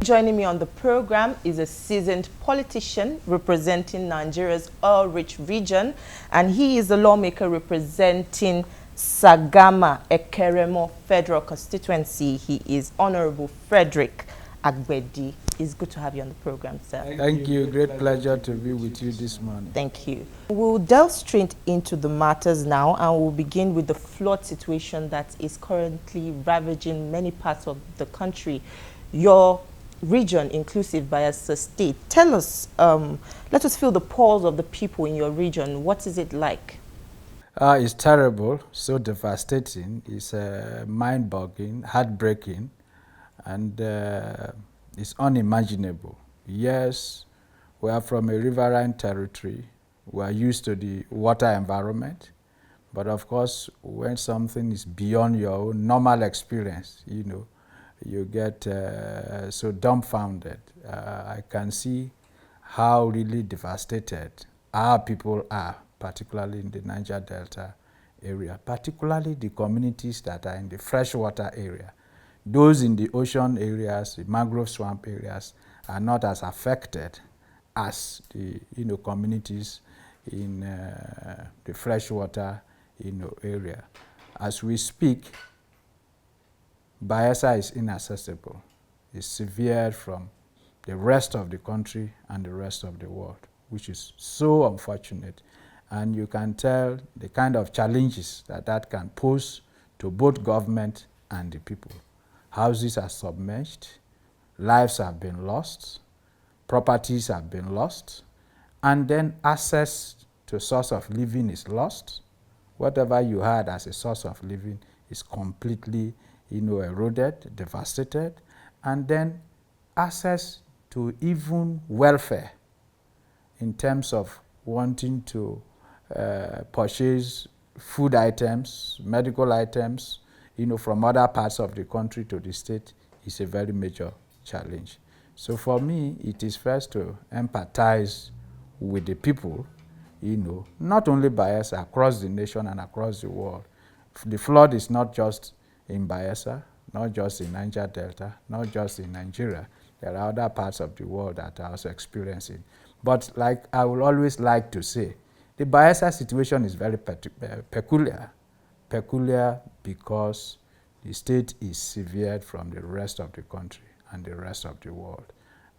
Joining me on the program is a seasoned politician representing Nigeria's oil-rich region, and he is a lawmaker representing Sagama Ekeremo Federal Constituency. He is Honourable Frederick Agbedi. It's good to have you on the program, sir. Thank you. Great pleasure to be with you this morning. Thank you. We'll delve straight into the matters now, and we'll begin with the flood situation that is currently ravaging many parts of the country. Your region, inclusive Bayelsa State. Tell us, let us feel the pulse of the people in your region. What is it like? It's terrible, so devastating. It's mind-boggling, heartbreaking, and it's unimaginable. Yes, we are from a riverine territory. We are used to the water environment. But of course, when something is beyond your own normal experience, you get so dumbfounded. I can see how really devastated our people are, particularly in the Niger Delta area, particularly the communities that are in the freshwater area. Those in the ocean areas, the mangrove swamp areas, are not as affected as the communities in the freshwater area. As we speak, Bayelsa is inaccessible. It's severed from the rest of the country and the rest of the world, which is so unfortunate. And you can tell the kind of challenges that can pose to both government and the people. Houses are submerged, lives have been lost, properties have been lost, and then access to source of living is lost. Whatever you had as a source of living is completely eroded, devastated, and then access to even welfare in terms of wanting to purchase food items, medical items, from other parts of the country to the state is a very major challenge. So for me, it is first to empathize with the people, not only Bayelsa, across the nation and across the world. The flood is not just in Bayelsa, not just in Niger Delta, not just in Nigeria. There are other parts of the world that are also experiencing. But like I will always like to say, the Bayelsa situation is very peculiar. Peculiar because the state is severed from the rest of the country and the rest of the world.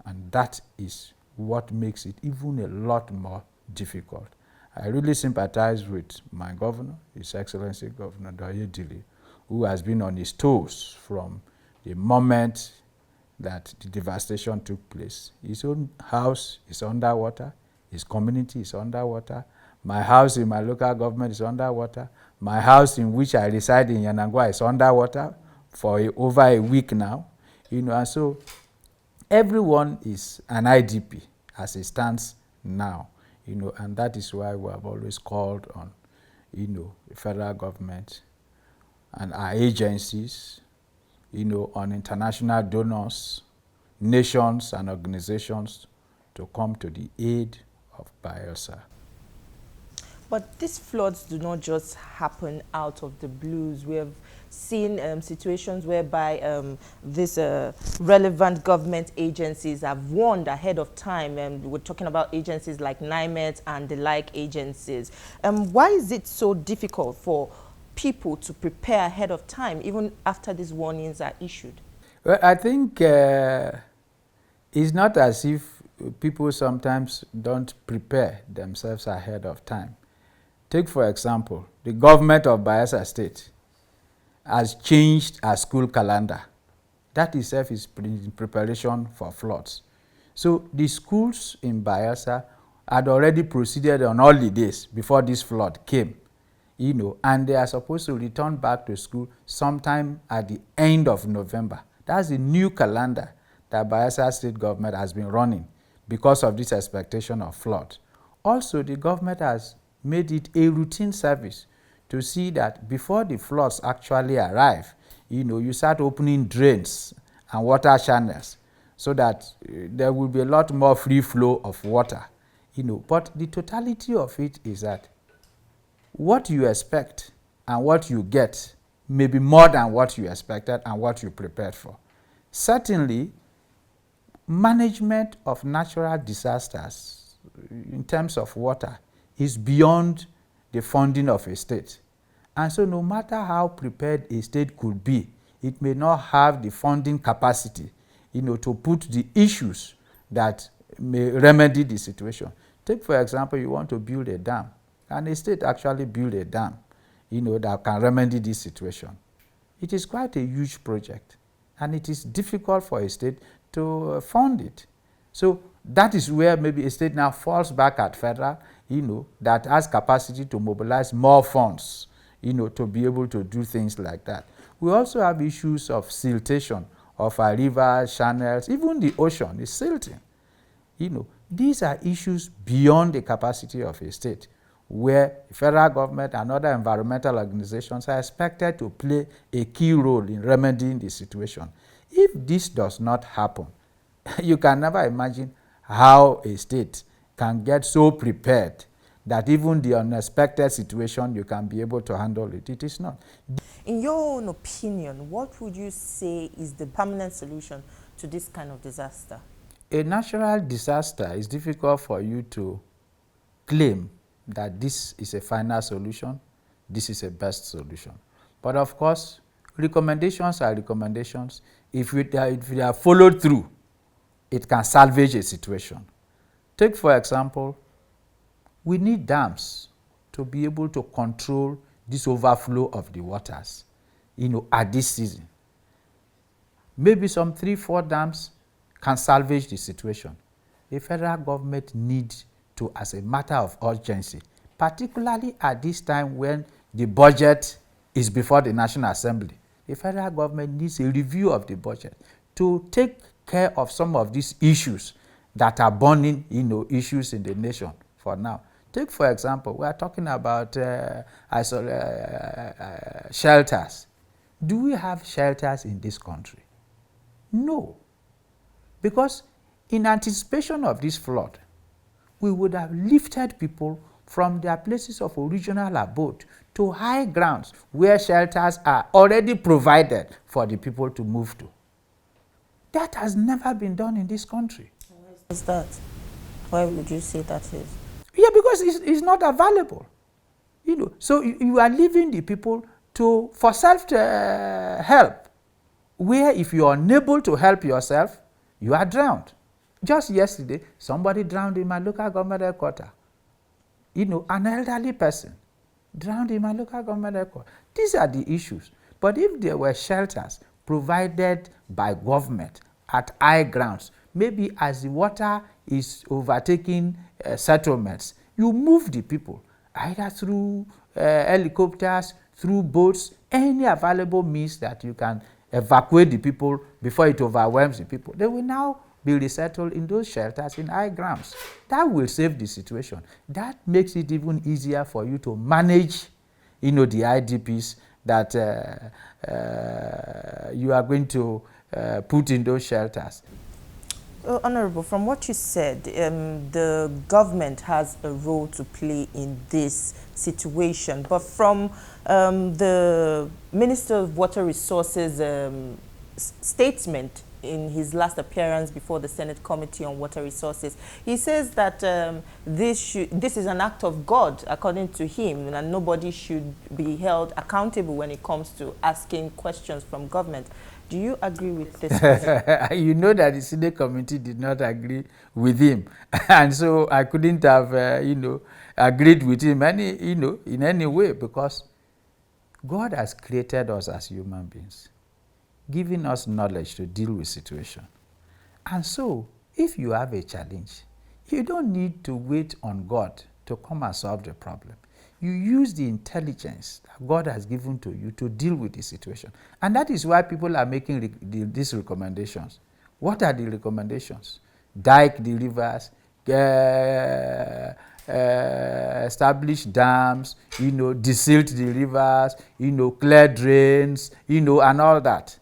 And that is what makes it even a lot more difficult. I really sympathize with my governor, His Excellency Governor Dili, who has been on his toes from the moment that the devastation took place. His own house is underwater, his community is underwater, my house in my local government is underwater, my house in which I reside in Yanangwa is underwater for over a week now. And so everyone is an IDP as it stands now, and that is why we have always called on, the federal government and our agencies, on international donors, nations and organizations to come to the aid of Bayelsa. But these floods do not just happen out of the blues. We have seen situations whereby these relevant government agencies have warned ahead of time. We're talking about agencies like NIMET and the like agencies. Why is it so difficult for people to prepare ahead of time, even after these warnings are issued? Well, I think it's not as if people sometimes don't prepare themselves ahead of time. Take, for example, the government of Bayelsa State has changed our school calendar. That itself is in preparation for floods. So the schools in Bayelsa had already proceeded on holidays before this flood came, and they are supposed to return back to school sometime at the end of November. That's the new calendar that Bayelsa State government has been running because of this expectation of flood. Also, the government has made it a routine service to see that before the floods actually arrive, you start opening drains and water channels so that there will be a lot more free flow of water. But the totality of it is that what you expect and what you get may be more than what you expected and what you prepared for. Certainly, management of natural disasters in terms of water is beyond the funding of a state. And so no matter how prepared a state could be, it may not have the funding capacity, to put the issues that may remedy the situation. Take, for example, you want to build a dam, and a state actually build a dam, that can remedy this situation. It is quite a huge project, and it is difficult for a state to fund it. So that is where maybe a state now falls back at federal, that has capacity to mobilize more funds, to be able to do things like that. We also have issues of siltation of our rivers, channels, even the ocean is silting. These are issues beyond the capacity of a state, where the federal government and other environmental organizations are expected to play a key role in remedying the situation. If this does not happen, you can never imagine how a state can get so prepared that even the unexpected situation, you can be able to handle it. It is not. In your own opinion, what would you say is the permanent solution to this kind of disaster? A natural disaster is difficult for you to claim that this is a final solution, this is a best solution. But of course, recommendations are recommendations. If they are followed through, it can salvage a situation. Take, for example, we need dams to be able to control this overflow of the waters, at this season. Maybe some 3-4 dams can salvage the situation. The federal government needs to, as a matter of urgency, particularly at this time when the budget is before the National Assembly, the federal government needs a review of the budget to take care of some of these issues that are burning, issues in the nation for now. Take, for example, we are talking about shelters. Do we have shelters in this country? No. Because in anticipation of this flood, we would have lifted people from their places of original abode to high grounds where shelters are already provided for the people to move to. That has never been done in this country. Why is that? Why would you say that is? Yeah, because it's not available. So you are leaving the people for self-help, where if you are unable to help yourself, you are drowned. Just yesterday, somebody drowned in my local government headquarters. An elderly person drowned in my local government headquarters. These are the issues. But if there were shelters provided by government at high grounds, maybe as the water is overtaking settlements, you move the people either through helicopters, through boats, any available means that you can evacuate the people before it overwhelms the people. They will now be resettled in those shelters in high grounds. That will save the situation. That makes it even easier for you to manage, the IDPs that you are going to put in those shelters. Honourable, from what you said, the government has a role to play in this situation. But from the Minister of Water Resources statement in his last appearance before the Senate Committee on Water Resources, he says that this is an act of God, according to him, and nobody should be held accountable when it comes to asking questions from government. Do you agree with this? You know that the Senate Committee did not agree with him, and so I couldn't have, agreed with him in any way, because God has created us as human beings, giving us knowledge to deal with situation. And so, if you have a challenge, you don't need to wait on God to come and solve the problem. You use the intelligence that God has given to you to deal with the situation. And that is why people are making these recommendations. What are the recommendations? Dike the rivers, establish dams, desilt the rivers, clear drains, and all that.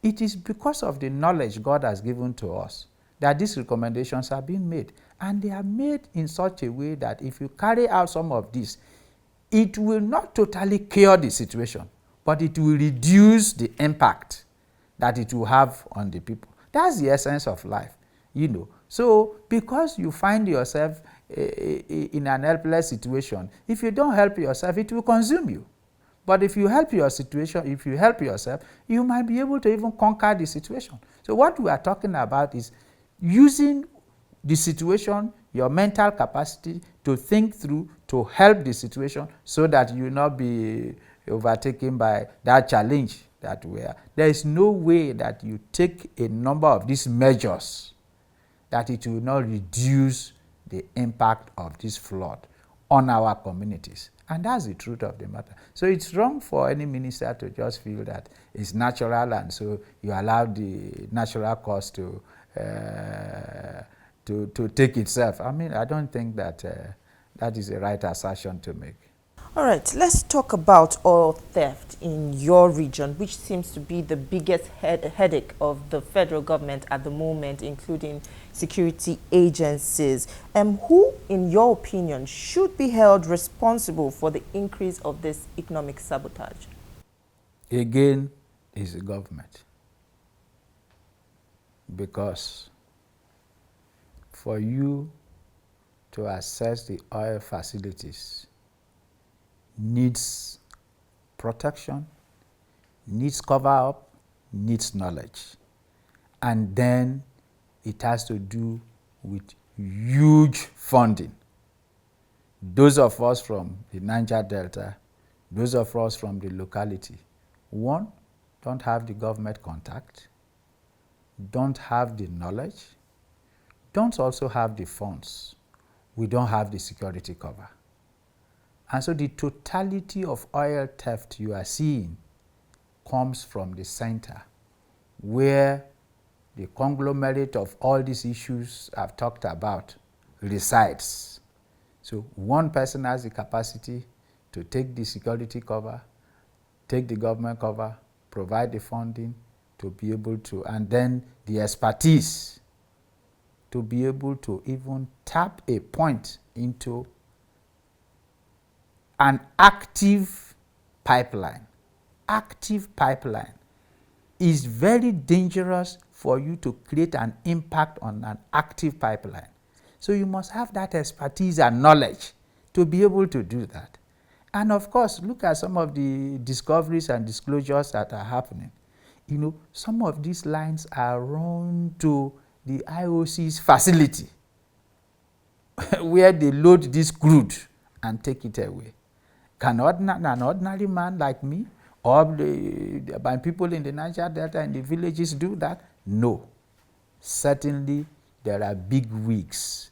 It is because of the knowledge God has given to us that these recommendations are being made. And they are made in such a way that if you carry out some of these, it will not totally cure the situation, but it will reduce the impact that it will have on the people. That's the essence of life. So because you find yourself in an helpless situation, if you don't help yourself, it will consume you. But if you help your situation, if you help yourself, you might be able to even conquer the situation. So what we are talking about is using the situation, your mental capacity to think through, to help the situation so that you will not be overtaken by that challenge that we are. There is no way that you take a number of these measures that it will not reduce the impact of this flood on our communities. And that's the truth of the matter. So it's wrong for any minister to just feel that it's natural, and so you allow the natural cause to take itself. I mean, I don't think that that is the right assertion to make. All right, let's talk about oil theft in your region, which seems to be the biggest headache of the federal government at the moment, including security agencies. Who, in your opinion, should be held responsible for the increase of this economic sabotage? Again, is the government. Because for you to access the oil facilities needs protection, needs cover up, needs knowledge. And then it has to do with huge funding. Those of us from the Niger Delta, those of us from the locality, one, don't have the government contact, don't have the knowledge, don't also have the funds. We don't have the security cover. And so the totality of oil theft you are seeing comes from the center, where the conglomerate of all these issues I've talked about resides. So one person has the capacity to take the security cover, take the government cover, provide the funding to be able to, and then the expertise to be able to even tap a point into an active pipeline. Active pipeline is very dangerous for you to create an impact on an active pipeline. So you must have that expertise and knowledge to be able to do that. And of course, look at some of the discoveries and disclosures that are happening. Some of these lines are run to the IOC's facility where they load this crude and take it away. Can an ordinary man like me or by people in the Niger Delta and the villages do that? No. Certainly, there are big wigs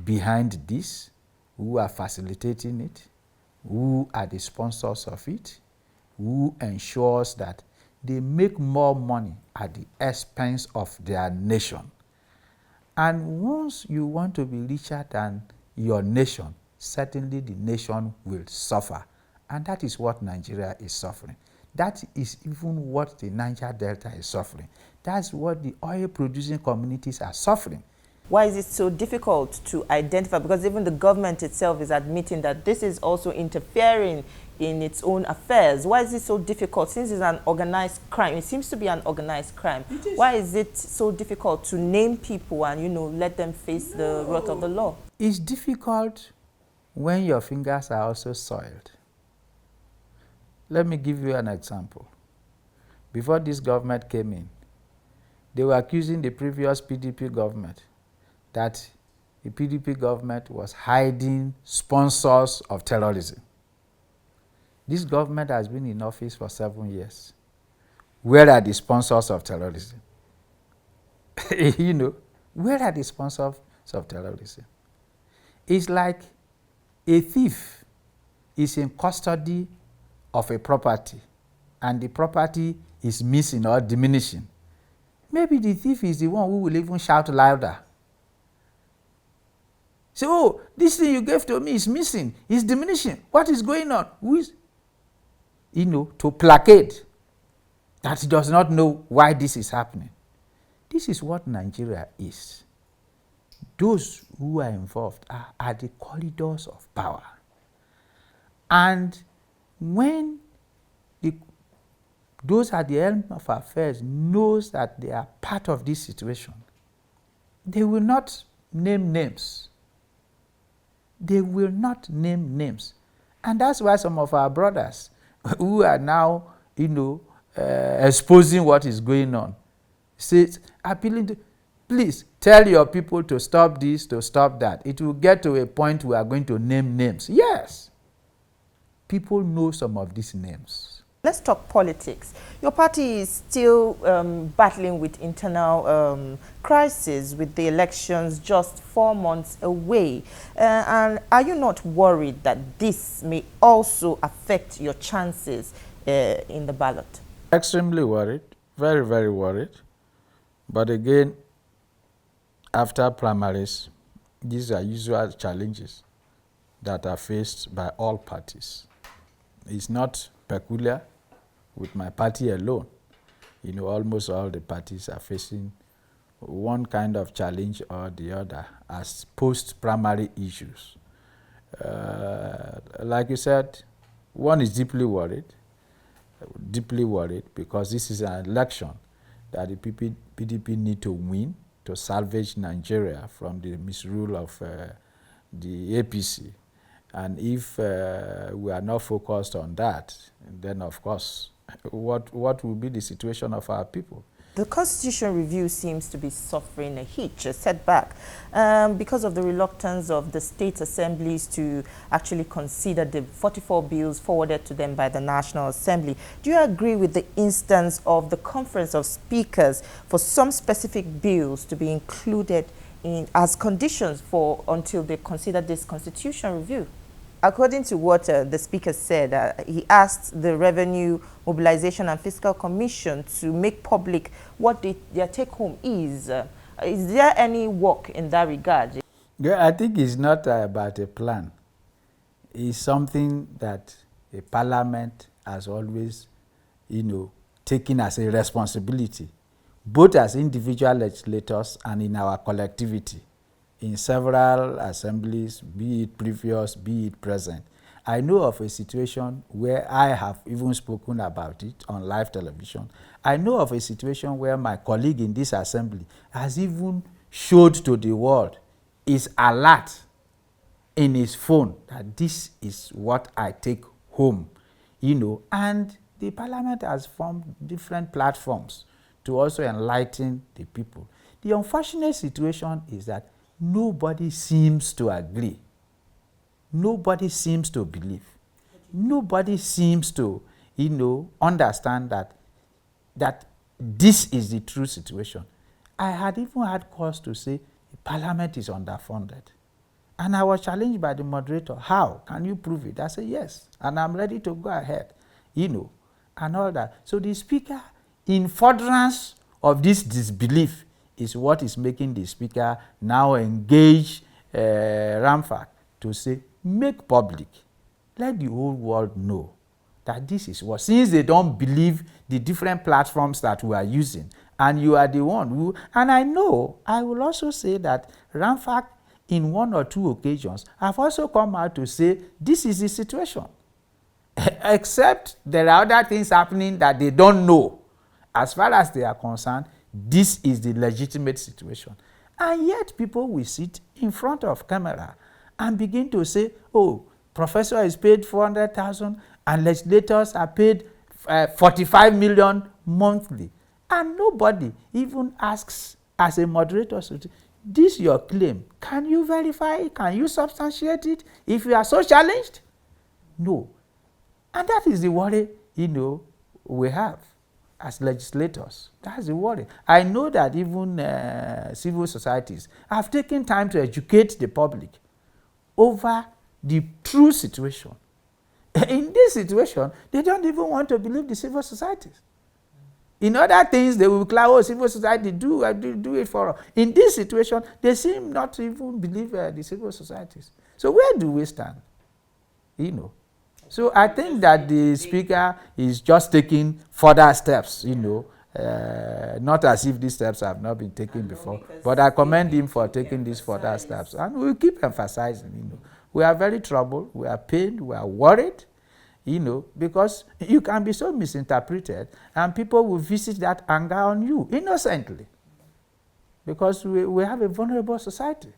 behind this who are facilitating it, who are the sponsors of it, who ensures that they make more money at the expense of their nation. And once you want to be richer than your nation, certainly the nation will suffer. And that is what Nigeria is suffering. That is even what the Niger Delta is suffering. That's what the oil-producing communities are suffering. Why is it so difficult to identify? Because even the government itself is admitting that this is also interfering in its own affairs. Why is it so difficult? Since it's an organized crime, it seems to be an organized crime. Why is it so difficult to name people and, let them face the wrath of the law? It's difficult when your fingers are also soiled. Let me give you an example. Before this government came in, they were accusing the previous PDP government that the PDP government was hiding sponsors of terrorism. This government has been in office for 7 years. Where are the sponsors of terrorism? Where are the sponsors of terrorism? It's like a thief is in custody of a property and the property is missing or diminishing. Maybe the thief is the one who will even shout louder. Say, oh, this thing you gave to me is missing, it's diminishing. What is going on? Who is, to placate that he does not know why this is happening. This is what Nigeria is. Those who are involved are the corridors of power. And when those at the helm of affairs knows that they are part of this situation, they will not name names. They will not name names. And that's why some of our brothers who are now, exposing what is going on, appealing to, please tell your people to stop this, to stop that. It will get to a point we are going to name names. Yes, people know some of these names. Let's talk politics. Your party is still battling with internal crisis with the elections just 4 months away. And are you not worried that this may also affect your chances in the ballot? Extremely worried, very, very worried. But again, after primaries, these are usual challenges that are faced by all parties. It's not peculiar with my party alone. Almost all the parties are facing one kind of challenge or the other as post-primary issues. Like you said, one is deeply worried because this is an election that the PDP need to win to salvage Nigeria from the misrule of the APC. And if we are not focused on that, then of course, what will be the situation of our people? The constitution review seems to be suffering a hitch, a setback, because of the reluctance of the state assemblies to actually consider the 44 bills forwarded to them by the National Assembly. Do you agree with the instance of the Conference of Speakers for some specific bills to be included in as conditions for until they consider this constitution review? According to what the speaker said, he asked the Revenue Mobilization and Fiscal Commission to make public what their take-home is. Is there any work in that regard? Yeah, I think it's not about a plan. It's something that a parliament has always, taken as a responsibility, both as individual legislators and in our collectivity. In several assemblies, be it previous, be it present. I know of a situation where I have even spoken about it on live television. I know of a situation where my colleague in this assembly has even showed to the world his alert in his phone that this is what I take home, and the parliament has formed different platforms to also enlighten the people. The unfortunate situation is that nobody seems to agree. Nobody seems to believe. Nobody seems to, understand that this is the true situation. I had even had cause to say the parliament is underfunded. And I was challenged by the moderator, how? Can you prove it? I said, yes, and I'm ready to go ahead, and all that. So the speaker, in furtherance of this disbelief, is what is making the speaker now engage Ramfak to say, make public, let the whole world know that this is what, since they don't believe the different platforms that we are using, and you are the one who, and I will also say that Ramfak, in 1 or 2 occasions, have also come out to say, this is the situation. Except there are other things happening that they don't know. As far as they are concerned, this is the legitimate situation. And yet people will sit in front of camera and begin to say, oh, professor is paid 400,000 and legislators are paid 45 million monthly. And nobody even asks, as a moderator, this your claim. Can you verify it? Can you substantiate it if you are so challenged? No. And that is the worry, we have as legislators. That's the worry. I know that even civil societies have taken time to educate the public over the true situation. In this situation, they don't even want to believe the civil societies. In other things, they will claim, oh, civil society, do it for us. In this situation, they seem not to even believe the civil societies. So where do we stand? So I think that the speaker is just taking further steps, not as if these steps have not been taken before, but I commend him for taking these further steps. And we'll keep emphasizing, we are very troubled, we are pained, we are worried, because you can be so misinterpreted and people will visit that anger on you innocently. because we have a vulnerable society.